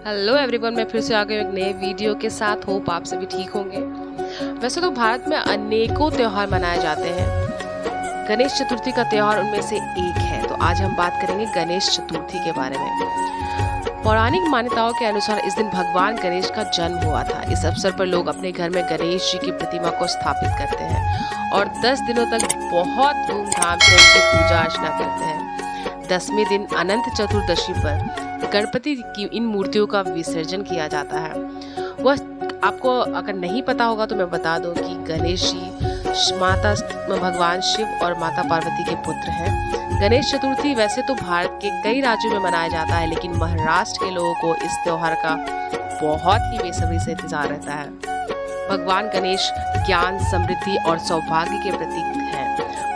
Hello everyone, मैं फिर से आ गई एक नए वीडियो के साथ। होप आप सभी ठीक होंगे। वैसे तो भारत में अनेकों त्योहार मनाए जाते हैं। गणेश चतुर्थी का त्योहार उनमें से एक है। तो आज हम बात करेंगे गणेश चतुर्थी के बारे में। पौराणिक मान्यताओं के अनुसार इस दिन भगवान गणेश का जन्म हुआ था। इस अवसर पर लोग अपने घर में गणेश जी की प्रतिमा को स्थापित करते हैं और 10 दिनों तक बहुत धूमधाम से उनकी पूजा अर्चना करते हैं। 10वें दिन अनंत चतुर्दशी पर गणपति की इन मूर्तियों का विसर्जन किया जाता है। वह आपको अगर नहीं पता होगा तो मैं बता दूं कि गणेश जी माता भगवान शिव और माता पार्वती के पुत्र हैं। गणेश चतुर्थी वैसे तो भारत के कई राज्यों में मनाया जाता है, लेकिन महाराष्ट्र के लोगों को इस त्योहार का बहुत ही बेसब्री से इंतजार रहता है। भगवान गणेश ज्ञान, समृद्धि और सौभाग्य के प्रतीक हैं।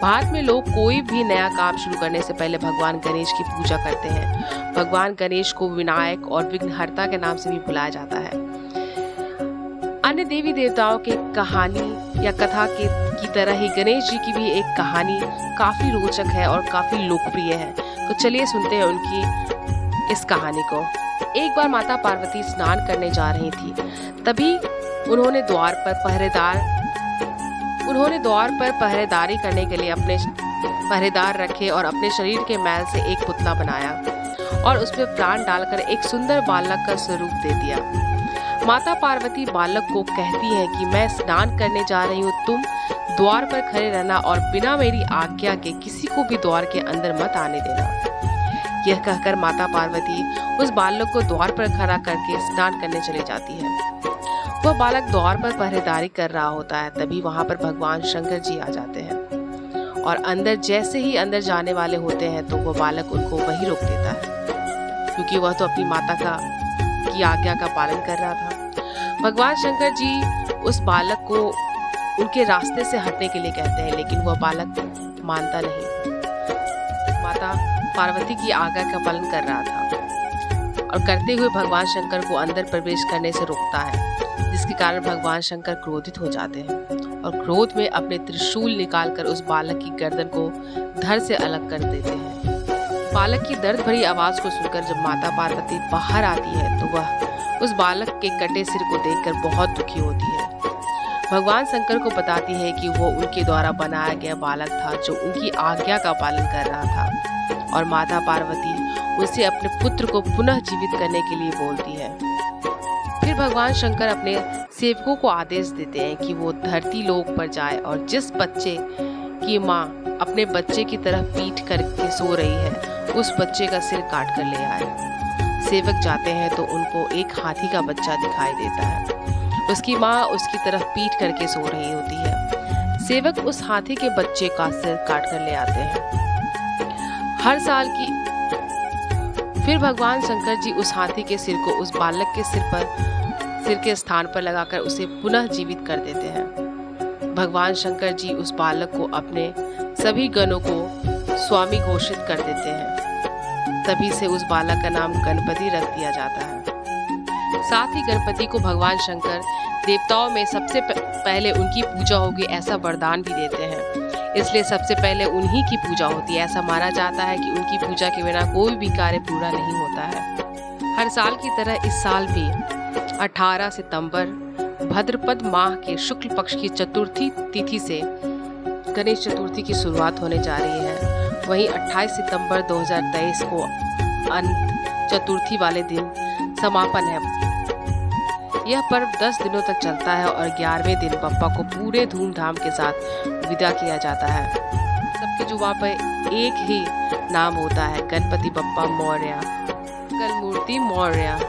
भारत में लोग कोई भी नया काम शुरू करने से पहले भगवान गणेश की पूजा करते हैं। भगवान गणेश को विनायक और विघ्नहर्ता के नाम से भी बुलाया जाता है। अन्य देवी देवताओं के कहानी या कथा की तरह ही गणेश जी की भी एक कहानी काफी रोचक है और काफी लोकप्रिय है। तो चलिए सुनते हैं उनकी इस कहानी को। एक बार माता पार्वती स्नान करने जा रही थी। तभी उन्होंने द्वार पर पहरेदारी करने के लिए अपने पहरेदार रखे और अपने शरीर के मैल से एक पुतला बनाया और उसमें प्राण डालकर एक सुंदर बालक का स्वरूप दे दिया। माता पार्वती बालक को कहती है कि मैं स्नान करने जा रही हूँ, तुम द्वार पर खड़े रहना और बिना मेरी आज्ञा के किसी को भी द्वार के अंदर मत आने देना। यह कहकर माता पार्वती उस बालक को द्वार पर खड़ा करके स्नान करने चली जाती है। वह बालक द्वार पर पहरेदारी कर रहा होता है। तभी वहां पर भगवान शंकर जी आ जाते हैं और अंदर जैसे ही अंदर जाने वाले होते हैं तो वह बालक उनको वहीं रोक देता है, क्योंकि वह तो अपनी माता की आज्ञा का पालन कर रहा था। भगवान शंकर जी उस बालक को उनके रास्ते से हटने के लिए कहते हैं, लेकिन वह बालक मानता नहीं। माता पार्वती की आज्ञा का पालन कर रहा था और करते हुए भगवान शंकर को अंदर प्रवेश करने से रोकता है, जिसके कारण भगवान शंकर क्रोधित हो जाते हैं और क्रोध में अपने त्रिशूल निकालकर उस बालक की गर्दन को धड़ से अलग कर देते हैं। बालक की दर्द भरी आवाज को सुनकर जब माता पार्वती बाहर आती है तो वह उस बालक के कटे सिर को देखकर बहुत दुखी होती है। भगवान शंकर को बताती है कि वो उनके द्वारा बनाया गया बालक था जो उनकी आज्ञा का पालन कर रहा था, और माता पार्वती उसे अपने पुत्र को पुनः जीवित करने के लिए बोलती है। फिर भगवान शंकर अपने सेवकों को आदेश देते हैं कि वो धरती लोक पर जाए और जिस बच्चे की माँ अपने बच्चे की तरफ पीठ करके सो रही है उस बच्चे का सिर काट कर ले आए। सेवक जाते हैं तो उनको एक हाथी का बच्चा दिखाई देता है। उसकी माँ उसकी तरफ पीठ करके सो रही होती है। सेवक उस हाथी के बच्चे का सिर काट कर ले आते हैं। हर साल की फिर भगवान शंकर जी उस हाथी के सिर को उस बालक के सिर के स्थान पर लगाकर उसे पुनः जीवित कर देते हैं। भगवान शंकर जी उस बालक को अपने सभी गणों को स्वामी घोषित कर देते हैं। तभी से उस बालक का नाम गणपति रख दिया जाता है। साथ ही गणपति को भगवान शंकर देवताओं में सबसे पहले उनकी पूजा होगी ऐसा वरदान भी देते हैं, इसलिए सबसे पहले उन्हीं की पूजा होती है। ऐसा माना जाता है कि उनकी पूजा के बिना कोई भी कार्य पूरा नहीं होता है। हर साल की तरह इस साल भी 18 सितंबर भाद्रपद माह के शुक्ल पक्ष की चतुर्थी तिथि से गणेश चतुर्थी की शुरुआत होने जा रही है। वहीं 28 सितंबर 2023 को अनंत चतुर्थी वाले दिन समापन है। यह पर्व 10 दिनों तक चलता है और 11वें दिन बप्पा को पूरे धूमधाम के साथ विदा किया जाता है। सबके जुबान पर एक ही नाम होता है, गणपति बप्पा मौर्य, मंगल मूर्ति मौर्य।